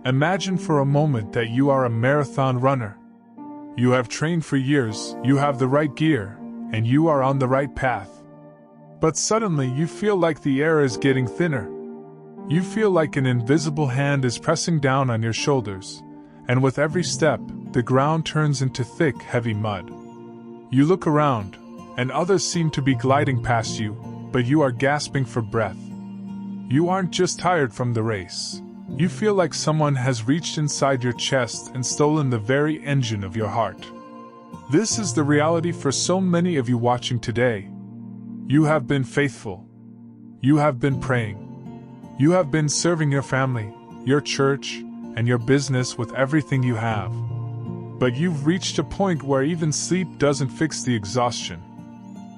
Imagine for a moment that you are a marathon runner. You have trained for years, you have the right gear, and you are on the right path. But suddenly you feel like the air is getting thinner. You feel like an invisible hand is pressing down on your shoulders, and with every step, the ground turns into thick, heavy mud. You look around, and others seem to be gliding past you, but you are gasping for breath. You aren't just tired from the race. You feel like someone has reached inside your chest and stolen the very engine of your heart. This is the reality for so many of you watching today. You have been faithful. You have been praying. You have been serving your family, your church, and your business with everything you have. But you've reached a point where even sleep doesn't fix the exhaustion.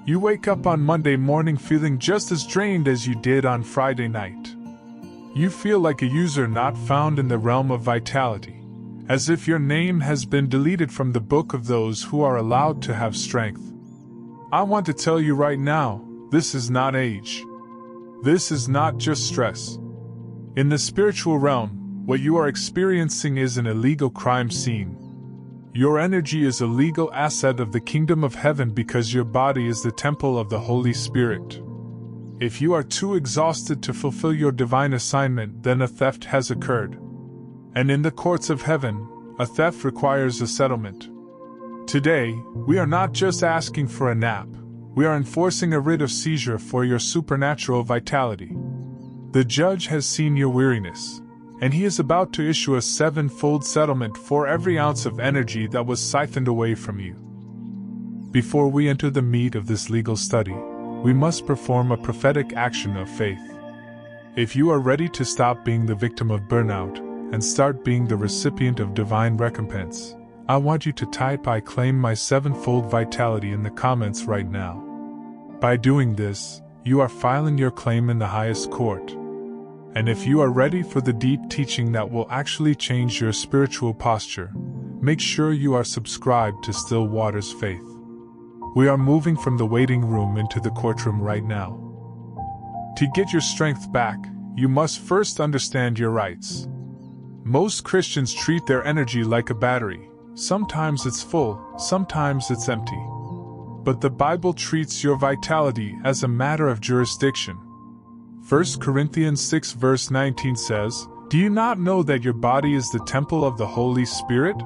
You wake up on Monday morning feeling just as drained as you did on Friday night. You feel like a user not found in the realm of vitality, as if your name has been deleted from the book of those who are allowed to have strength. I want to tell you right now, this is not age. This is not just stress. In the spiritual realm, what you are experiencing is an illegal crime scene. Your energy is a legal asset of the kingdom of heaven because your body is the temple of the Holy Spirit. If you are too exhausted to fulfill your divine assignment, then a theft has occurred. And in the courts of heaven, a theft requires a settlement. Today, we are not just asking for a nap, we are enforcing a writ of seizure for your supernatural vitality. The judge has seen your weariness, and he is about to issue a sevenfold settlement for every ounce of energy that was siphoned away from you. Before we enter the meat of this legal study, we must perform a prophetic action of faith. If you are ready to stop being the victim of burnout and start being the recipient of divine recompense, I want you to type "I claim my sevenfold vitality" in the comments right now. By doing this, you are filing your claim in the highest court. And if you are ready for the deep teaching that will actually change your spiritual posture, make sure you are subscribed to Still Waters Faith. We are moving from the waiting room into the courtroom right now. To get your strength back, you must first understand your rights. Most Christians treat their energy like a battery. Sometimes it's full, sometimes it's empty. But the Bible treats your vitality as a matter of jurisdiction. 1 Corinthians 6 verse 19 says, "Do you not know that your body is the temple of the Holy Spirit?"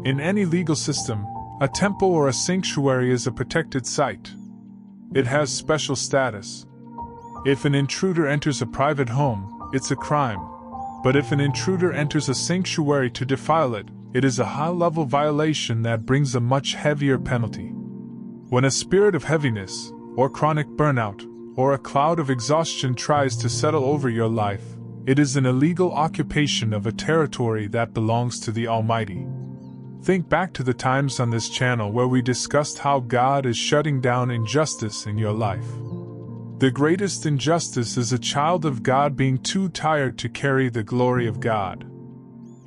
In any legal system, a temple or a sanctuary is a protected site. It has special status. If an intruder enters a private home, it's a crime. But if an intruder enters a sanctuary to defile it, it is a high-level violation that brings a much heavier penalty. When a spirit of heaviness, or chronic burnout, or a cloud of exhaustion tries to settle over your life, it is an illegal occupation of a territory that belongs to the Almighty. Think back to the times on this channel where we discussed how God is shutting down injustice in your life. The greatest injustice is a child of God being too tired to carry the glory of God.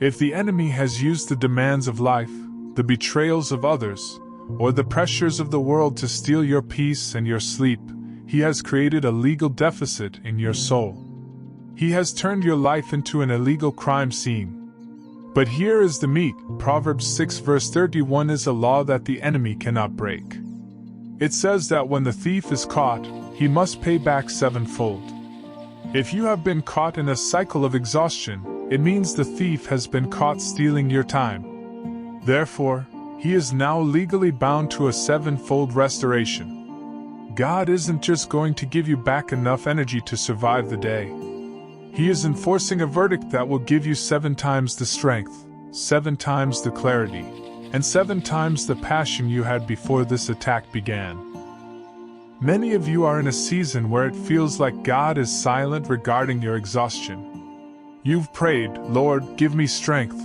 If the enemy has used the demands of life, the betrayals of others, or the pressures of the world to steal your peace and your sleep, he has created a legal deficit in your soul. He has turned your life into an illegal crime scene. But here is the meat. Proverbs 6 verse 31 is a law that the enemy cannot break. It says that when the thief is caught, he must pay back sevenfold. If you have been caught in a cycle of exhaustion, it means the thief has been caught stealing your time. Therefore, he is now legally bound to a sevenfold restoration. God isn't just going to give you back enough energy to survive the day. He is enforcing a verdict that will give you 7 times the strength, 7 times the clarity, and 7 times the passion you had before this attack began. Many of you are in a season where it feels like God is silent regarding your exhaustion. You've prayed, "Lord, give me strength,"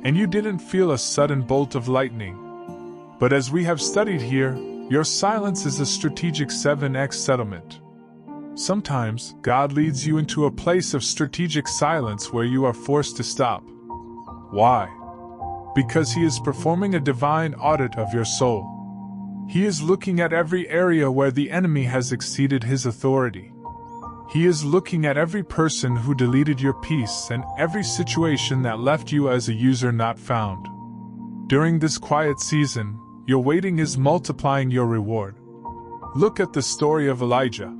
and you didn't feel a sudden bolt of lightning. But as we have studied here, your silence is a strategic 7x settlement. Sometimes, God leads you into a place of strategic silence where you are forced to stop. Why? Because He is performing a divine audit of your soul. He is looking at every area where the enemy has exceeded His authority. He is looking at every person who deleted your peace and every situation that left you as a user not found. During this quiet season, your waiting is multiplying your reward. Look at the story of Elijah.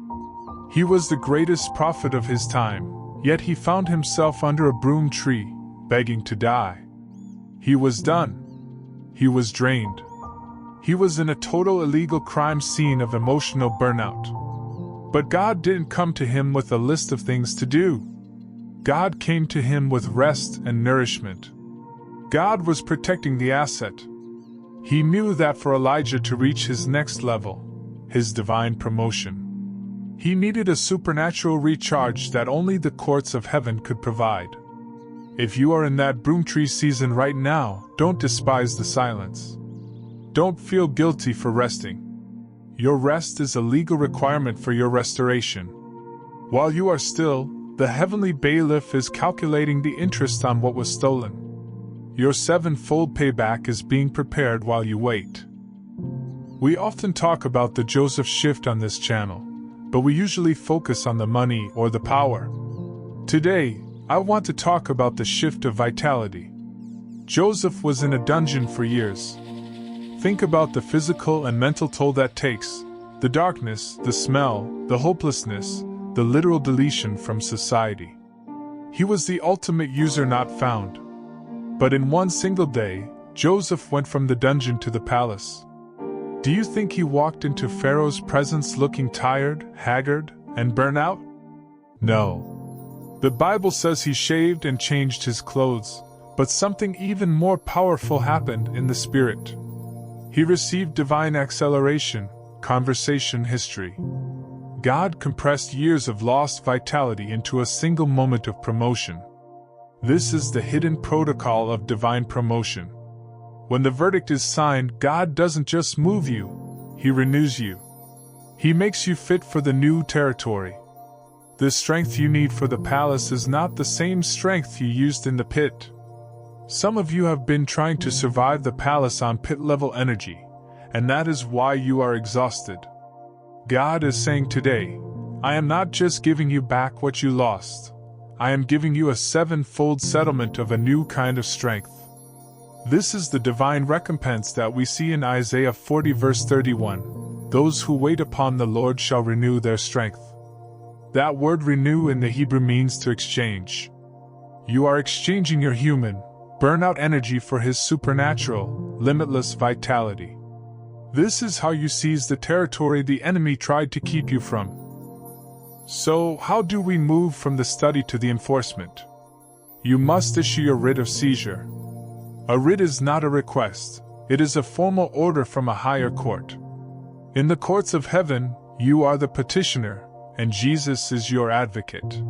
He was the greatest prophet of his time, yet he found himself under a broom tree, begging to die. He was done. He was drained. He was in a total illegal crime scene of emotional burnout. But God didn't come to him with a list of things to do. God came to him with rest and nourishment. God was protecting the asset. He knew that for Elijah to reach his next level, his divine promotion, he needed a supernatural recharge that only the courts of heaven could provide. If you are in that broom tree season right now, don't despise the silence. Don't feel guilty for resting. Your rest is a legal requirement for your restoration. While you are still, the heavenly bailiff is calculating the interest on what was stolen. Your sevenfold payback is being prepared while you wait. We often talk about the Joseph shift on this channel, but we usually focus on the money or the power. Today, I want to talk about the shift of vitality. Joseph was in a dungeon for years. Think about the physical and mental toll that takes, the darkness, the smell, the hopelessness, the literal deletion from society. He was the ultimate user not found. But in one single day, Joseph went from the dungeon to the palace. Do you think he walked into Pharaoh's presence looking tired, haggard, and burnt out? No. The Bible says he shaved and changed his clothes, but something even more powerful happened in the spirit. He received divine acceleration, conversation history. God compressed years of lost vitality into a single moment of promotion. This is the hidden protocol of divine promotion. When the verdict is signed, God doesn't just move you, He renews you. He makes you fit for the new territory. The strength you need for the palace is not the same strength you used in the pit. Some of you have been trying to survive the palace on pit-level energy, and that is why you are exhausted. God is saying today, I am not just giving you back what you lost. I am giving you a sevenfold settlement of a new kind of strength. This is the divine recompense that we see in Isaiah 40 verse 31. Those who wait upon the Lord shall renew their strength. That word renew in the Hebrew means to exchange. You are exchanging your human, burnout energy for His supernatural, limitless vitality. This is how you seize the territory the enemy tried to keep you from. So, how do we move from the study to the enforcement? You must issue your writ of seizure. A writ is not a request, it is a formal order from a higher court. In the courts of heaven, you are the petitioner, and Jesus is your advocate.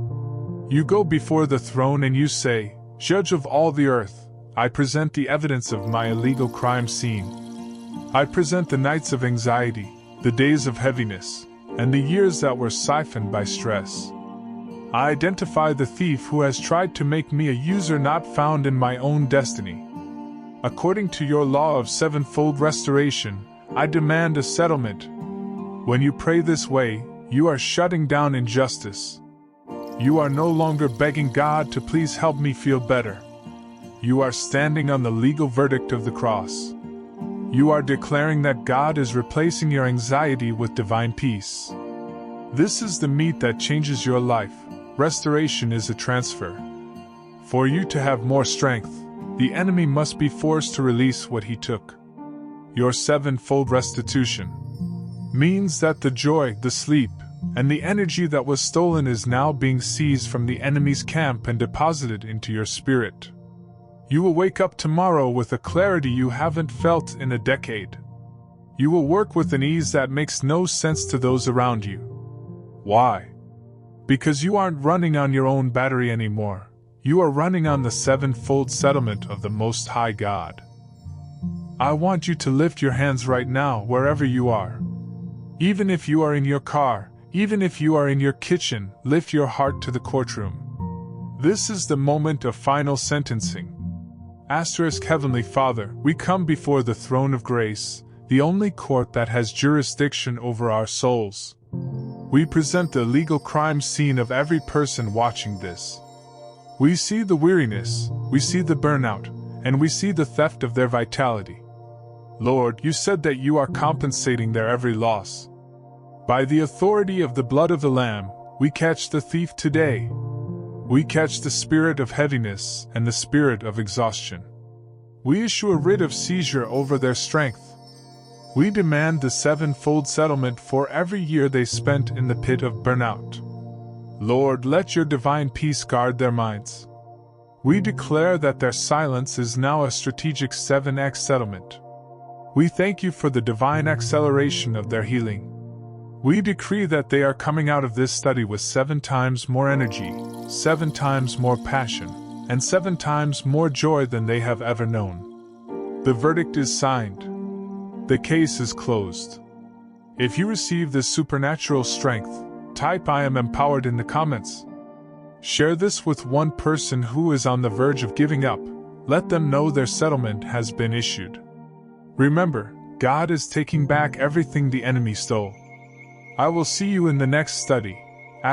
You go before the throne and you say, Judge of all the earth, I present the evidence of my illegal crime scene. I present the nights of anxiety, the days of heaviness, and the years that were siphoned by stress. I identify the thief who has tried to make me a user not found in my own destiny. According to your Law of Sevenfold Restoration, I demand a settlement. When you pray this way, you are shutting down injustice. You are no longer begging God to please help me feel better. You are standing on the legal verdict of the cross. You are declaring that God is replacing your anxiety with divine peace. This is the meat that changes your life. Restoration is a transfer. For you to have more strength, the enemy must be forced to release what he took. Your sevenfold restitution means that the joy, the sleep, and the energy that was stolen is now being seized from the enemy's camp and deposited into your spirit. You will wake up tomorrow with a clarity you haven't felt in a decade. You will work with an ease that makes no sense to those around you. Why? Because you aren't running on your own battery anymore. You are running on the sevenfold settlement of the Most High God. I want you to lift your hands right now wherever you are. Even if you are in your car, even if you are in your kitchen, lift your heart to the courtroom. This is the moment of final sentencing. Heavenly Father, we come before the throne of grace, the only court that has jurisdiction over our souls. We present the legal crime scene of every person watching this. We see the weariness, we see the burnout, and we see the theft of their vitality. Lord, you said that you are compensating their every loss. By the authority of the blood of the Lamb, we catch the thief today. We catch the spirit of heaviness and the spirit of exhaustion. We issue a writ of seizure over their strength. We demand the sevenfold settlement for every year they spent in the pit of burnout. Lord, let your divine peace guard their minds. We declare that their silence is now a strategic 7x settlement. We thank you for the divine acceleration of their healing. We decree that they are coming out of this study with 7 times more energy, 7 times more passion, and 7 times more joy than they have ever known. The verdict is signed. The case is closed. If you receive this supernatural strength, type "I am empowered" in the comments. Share this with one person who is on the verge of giving up. Let them know their settlement has been issued. Remember, God is taking back everything the enemy stole. I will see you in the next study. *.